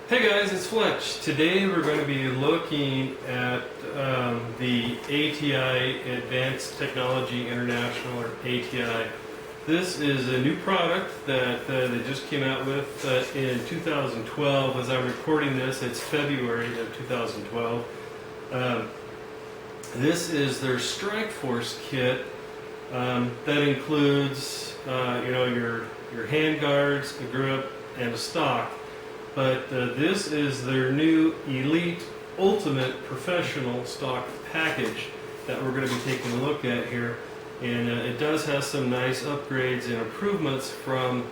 Hey guys, it's Fletch. Today we're going to be looking at the ATI Advanced Technology International, or ATI. This is a new product that they just came out with in 2012. As I'm recording this, it's February of 2012. This is their Strikeforce kit that includes your hand guards, a grip, and a stock. But this is their new Elite Ultimate Professional Stock Package that we're going to be taking a look at here. And it does have some nice upgrades and improvements from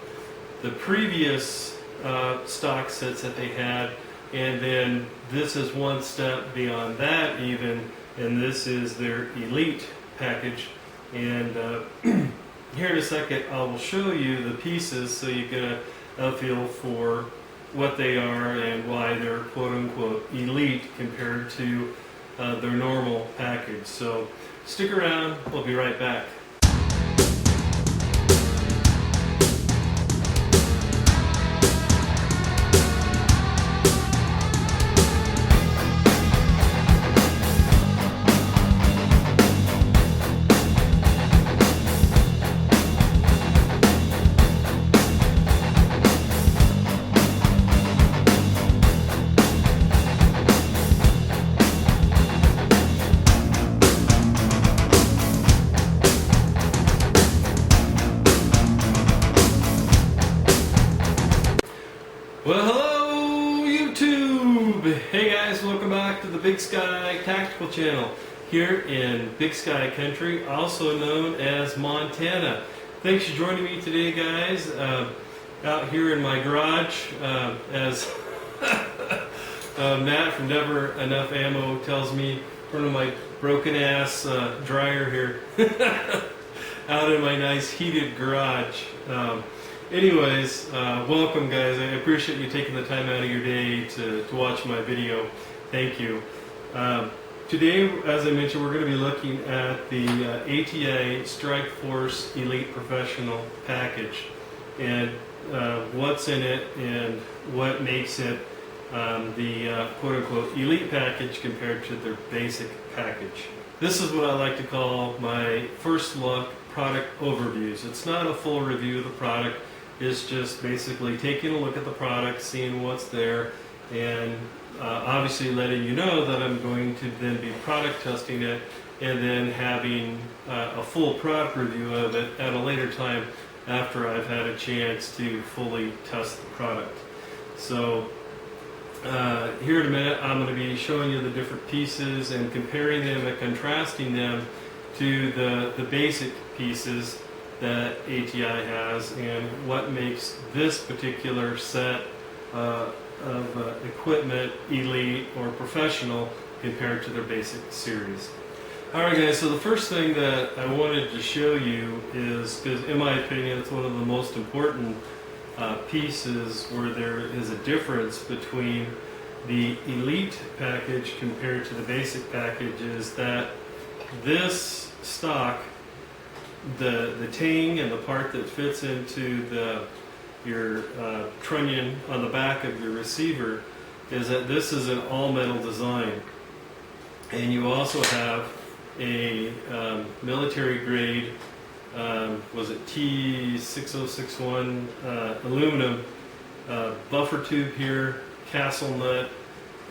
the previous stock sets that they had. And then this is one step beyond that even, and this is their Elite package. And here in a second I will show you the pieces so you get a feel for what they are and why they're quote-unquote elite compared to their normal package. So stick around, we'll be right back. Well, hello YouTube! Hey guys, welcome back to the Big Sky Tactical Channel here in Big Sky Country, also known as Montana. Thanks for joining me today, guys, out here in my garage as Matt from Never Enough Ammo tells me, in front of my broken ass dryer here out in my nice heated garage. Anyways, welcome guys. I appreciate you taking the time out of your day to watch my video. Thank you. Today, as I mentioned, we're going to be looking at the ATI Strikeforce Elite Professional Package and what's in it and what makes it the quote-unquote elite package compared to their basic package. This is what I like to call my first look product overviews. It's not a full review of the product. It's just basically taking a look at the product, seeing what's there, and obviously letting you know that I'm going to then be product testing it and then having a full product review of it at a later time after I've had a chance to fully test the product. So here in a minute I'm going to be showing you the different pieces and comparing them and contrasting them to the basic pieces that ATI has and what makes this particular set of equipment elite or professional compared to their basic series. Alright guys, so the first thing that I wanted to show you is, because in my opinion it's one of the most important pieces where there is a difference between the elite package compared to the basic package, is that this stock, the tang and the part that fits into your trunnion on the back of your receiver, is that this is an all-metal design. And you also have a military grade, was it T6061 aluminum buffer tube here, castle nut,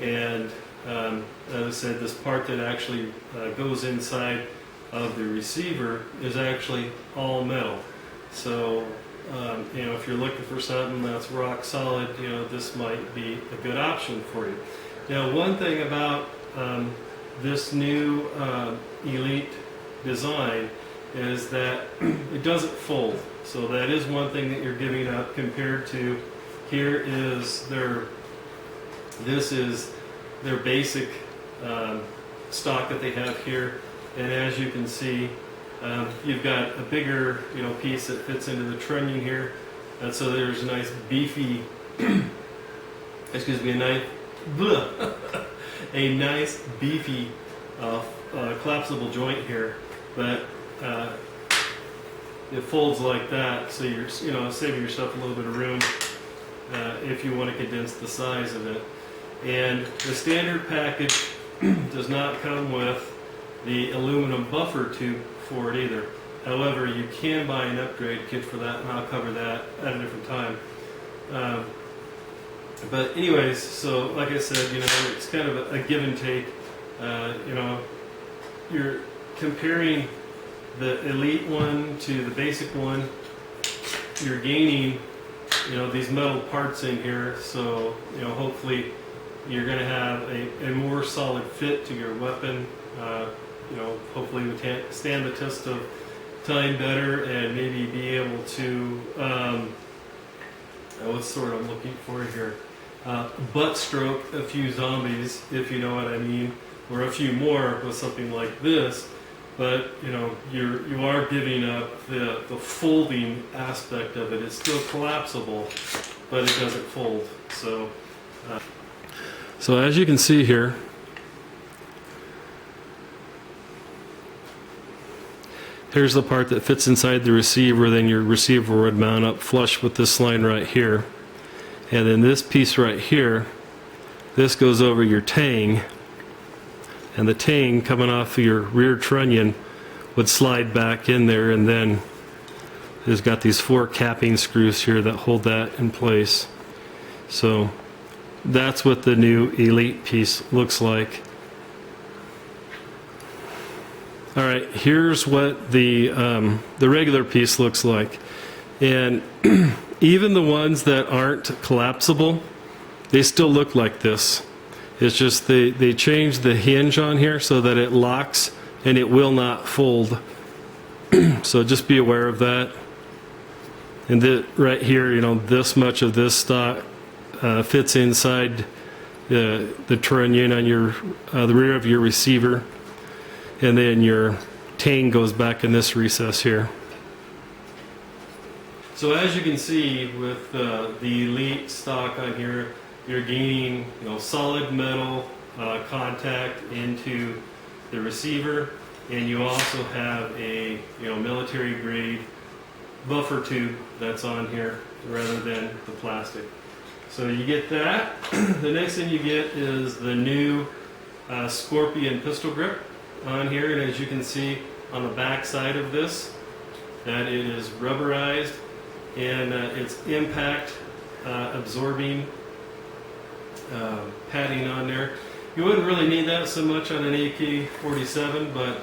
and as I said, this part that actually goes inside of the receiver is actually all metal. So if you're looking for something that's rock solid, this might be a good option for you. Now, one thing about this new elite design is that it doesn't fold. So that is one thing that you're giving up compared to here is this is their basic stock that they have here. And as you can see, you've got a bigger, piece that fits into the trunnion here, and so there's a nice beefy, excuse me, a nice beefy collapsible joint here, but it folds like that, so you're saving yourself a little bit of room. if you want to condense the size of it. And the standard package does not come with the aluminum buffer tube for it either. However, you can buy an upgrade kit for that, and I'll cover that at a different time. But anyways, so like I said, you know, it's kind of a give and take. You know, you're comparing the Elite one to the basic one. You're gaining, you know, these metal parts in here, so, you know, hopefully you're going to have a more solid fit to your weapon. You know, hopefully we can stand the test of time better and maybe be able to, what's the word I'm looking for here? Butt stroke a few zombies, if you know what I mean, or a few more with something like this. But you know, you are giving up the folding aspect of it. It's still collapsible, but it doesn't fold. So as you can see here, here's the part that fits inside the receiver. Then your receiver would mount up flush with this line right here. And then this piece right here, this goes over your tang, and the tang coming off of your rear trunnion would slide back in there, and then there's got these 4 capping screws here that hold that in place. So that's what the new Elite piece looks like. Alright, here's what the regular piece looks like. And even the ones that aren't collapsible, they still look like this. It's just they changed the hinge on here so that it locks and it will not fold. So just be aware of that. And right here, you know, this much of this stock fits inside the trunnion on your the rear of your receiver, and then your tang goes back in this recess here. So as you can see with the Elite stock on here, you're gaining, you know, solid metal contact into the receiver, and you also have a, you know, military grade buffer tube that's on here rather than the plastic. So you get that. The next thing you get is the new Scorpion pistol grip on here, and as you can see on the back side of this, that it is rubberized, and it's impact absorbing padding on there. You wouldn't really need that so much on an AK-47, but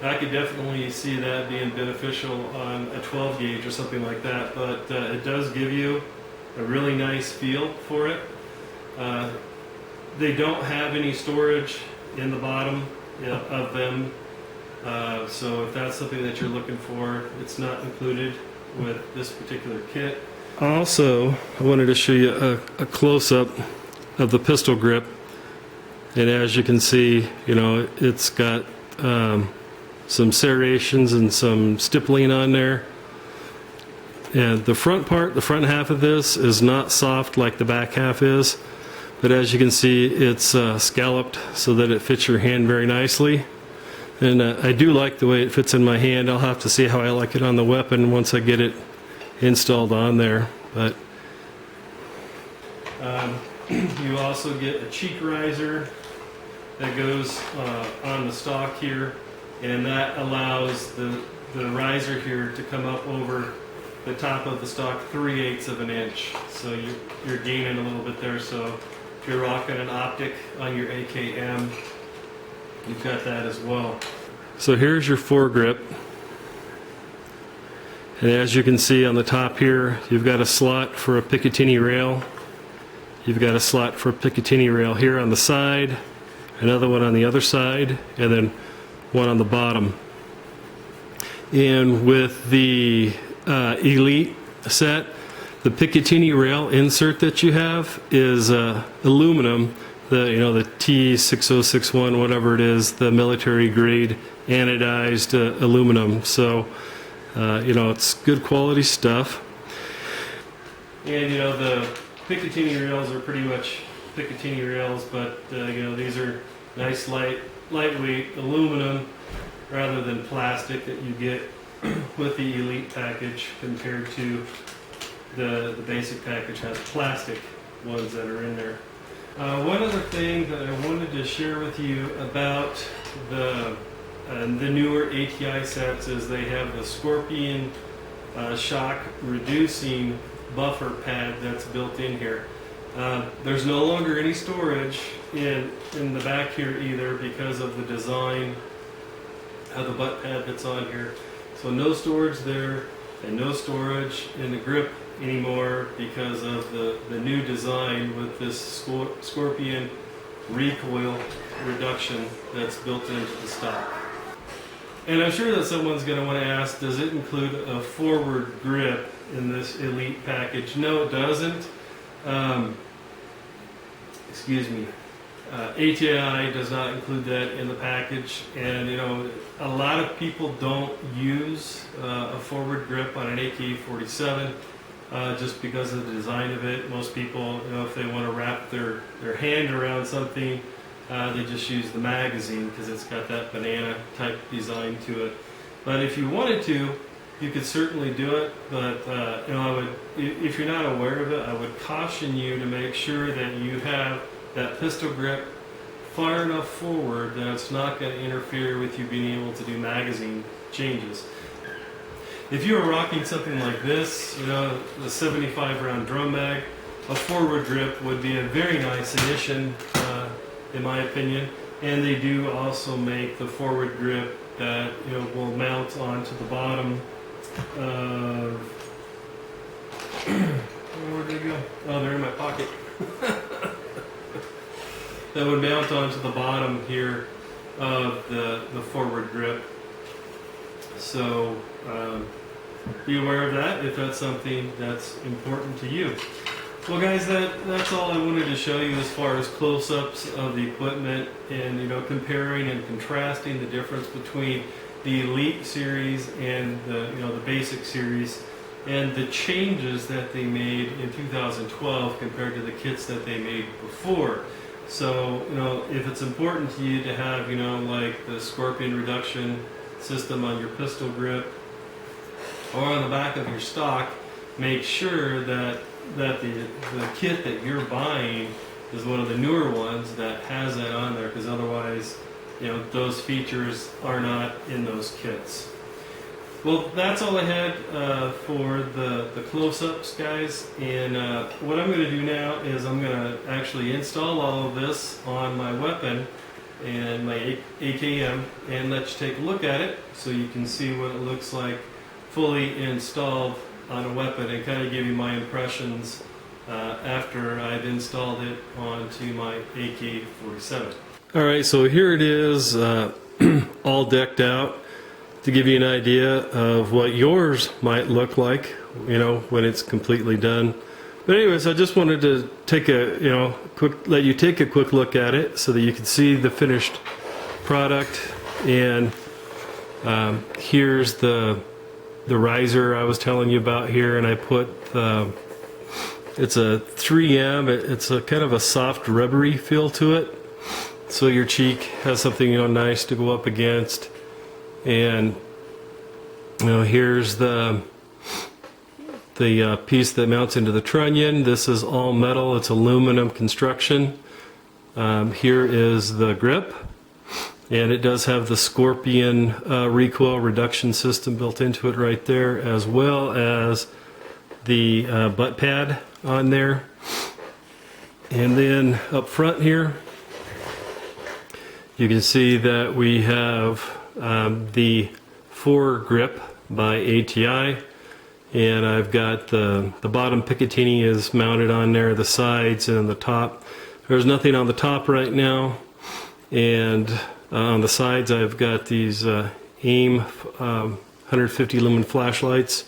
I could definitely see that being beneficial on a 12 gauge or something like that. But it does give you a really nice feel for it. They don't have any storage in the bottom of them, so if that's something that you're looking for, it's not included with this particular kit. Also, I wanted to show you a close-up of the pistol grip, and as you can see, you know, it's got some serrations and some stippling on there. And the front part, the front half of this is not soft like the back half is, but as you can see, it's scalloped so that it fits your hand very nicely. And I do like the way it fits in my hand. I'll have to see how I like it on the weapon once I get it installed on there. But you also get a cheek riser that goes on the stock here, and that allows the riser here to come up over the top of the stock 3/8 of an inch. So you're gaining a little bit there. So if you're rocking an optic on your AKM, you've got that as well. So here's your foregrip, and as you can see on the top here, you've got a slot for a Picatinny rail. You've got a slot for a Picatinny rail here on the side, another one on the other side, and then one on the bottom. And with the Elite set, the Picatinny rail insert that you have is aluminum. The T6061, whatever it is, the military grade anodized aluminum. So it's good quality stuff. And the Picatinny rails are pretty much Picatinny rails, but these are nice lightweight aluminum rather than plastic that you get with the Elite package compared to the basic package has plastic ones that are in there. One other thing that I wanted to share with you about the newer ATI sets is they have the Scorpion shock reducing buffer pad that's built in here. There's no longer any storage in the back here either because of the design of the butt pad that's on here. So no storage there and no storage in the grip anymore because of the new design with this Scorpion Recoil Reduction that's built into the stock. And I'm sure that someone's going to want to ask, does it include a forward grip in this Elite package? No, it doesn't. Excuse me. ATI does not include that in the package, and you know, a lot of people don't use a forward grip on an AK-47 just because of the design of it. Most people, you know, if they want to wrap their hand around something, they just use the magazine because it's got that banana type design to it. But if you wanted to, you could certainly do it. But you know, I would, if you're not aware of it, I would caution you to make sure that you have that pistol grip far enough forward that it's not going to interfere with you being able to do magazine changes. If you were rocking something like this, you know, the 75 round drum mag, a forward grip would be a very nice addition, in my opinion. And they do also make the forward grip that, you know, will mount onto the bottom of where did they go? Oh, they're in my pocket. That would mount onto the bottom here of the forward grip. So be aware of that if that's something that's important to you. Well guys, that's all I wanted to show you as far as close-ups of the equipment and, you know, comparing and contrasting the difference between the Elite series and the, you know, the basic series, and the changes that they made in 2012 compared to the kits that they made before. So, you know, if it's important to you to have, you know, like the Scorpion Reduction System on your pistol grip or on the back of your stock, make sure that the kit that you're buying is one of the newer ones that has that on there, because otherwise, you know, those features are not in those kits. Well, that's all I had for the close-ups, guys. And what I'm going to do now is I'm going to actually install all of this on my weapon and my AKM and let you take a look at it so you can see what it looks like fully installed on a weapon and kind of give you my impressions after I've installed it onto my AK-47. Alright, so here it is all decked out, to give you an idea of what yours might look like, you know, when it's completely done. But anyways, I just wanted to take a, you know, let you take a quick look at it so that you can see the finished product. And here's the riser I was telling you about here, and I put it's a 3M. It's a kind of a soft rubbery feel to it, so your cheek has something, you know, nice to go up against. And you know, here's the piece that mounts into the trunnion. This is all metal. It's aluminum construction. Here is the grip, and it does have the Scorpion Recoil Reduction System built into it right there, as well as the butt pad on there. And then up front here, you can see that we have the foregrip by ATI, and I've got the bottom Picatinny is mounted on there, the sides and the top. There's nothing on the top right now, and on the sides I've got these AIM 150 lumen flashlights,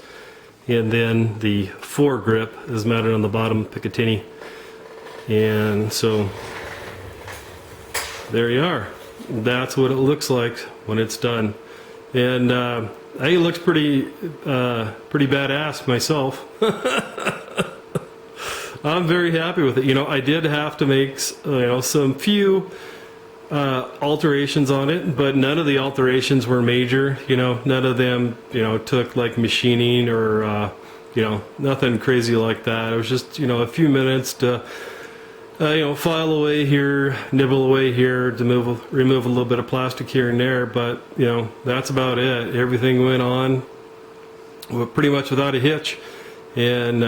and then the foregrip is mounted on the bottom Picatinny. And so there you are. That's what it looks like when it's done. And I think it looks pretty badass myself. I'm very happy with it. You know, I did have to make, you know, some few alterations on it, but none of the alterations were major. You know, none of them, you know, took like machining or nothing crazy like that. It was just, a few minutes to, file away here, nibble away here, to remove a little bit of plastic here and there, but, that's about it. Everything went on pretty much without a hitch. And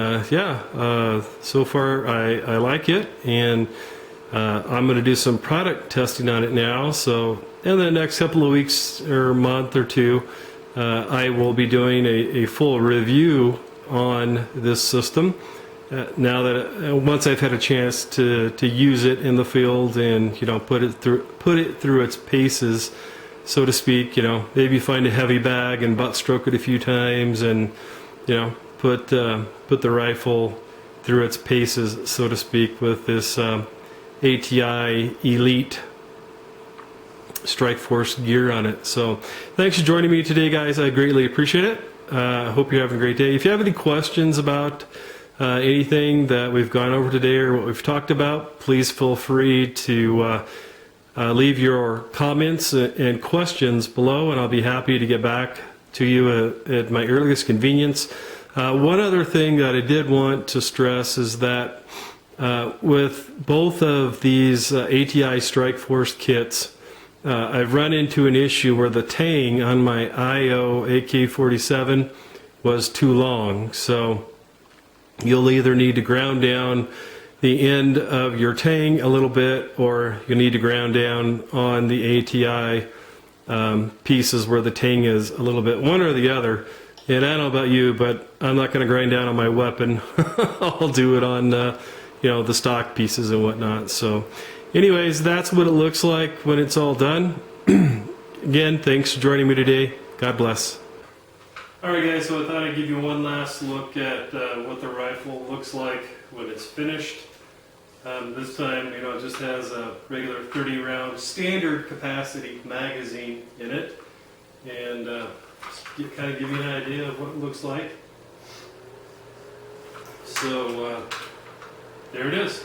so far I like it, and I'm going to do some product testing on it now. So in the next couple of weeks or month or two, I will be doing a full review on this system. Now that once I've had a chance to use it in the field and put it through its paces, so to speak, maybe find a heavy bag and butt stroke it a few times, and put the rifle through its paces, so to speak, with this ATI Elite Strikeforce gear on it. So thanks for joining me today, guys. I greatly appreciate it. I hope you're having a great day. If you have any questions about anything that we've gone over today or what we've talked about, please feel free to leave your comments and questions below, and I'll be happy to get back to you at my earliest convenience. One other thing that I did want to stress is that with both of these ATI Strikeforce kits, I've run into an issue where the tang on my I.O. AK-47 was too long. So you'll either need to ground down the end of your tang a little bit, or you need to ground down on the ATI pieces where the tang is a little bit, one or the other. And I don't know about you, but I'm not going to grind down on my weapon. I'll do it on the stock pieces and whatnot. So anyways, that's what it looks like when it's all done. Again, thanks for joining me today. God bless. Alright guys, so I thought I'd give you one last look at what the rifle looks like when it's finished. This time, it just has a regular 30 round standard capacity magazine in it, and kind of give you an idea of what it looks like. So there it is.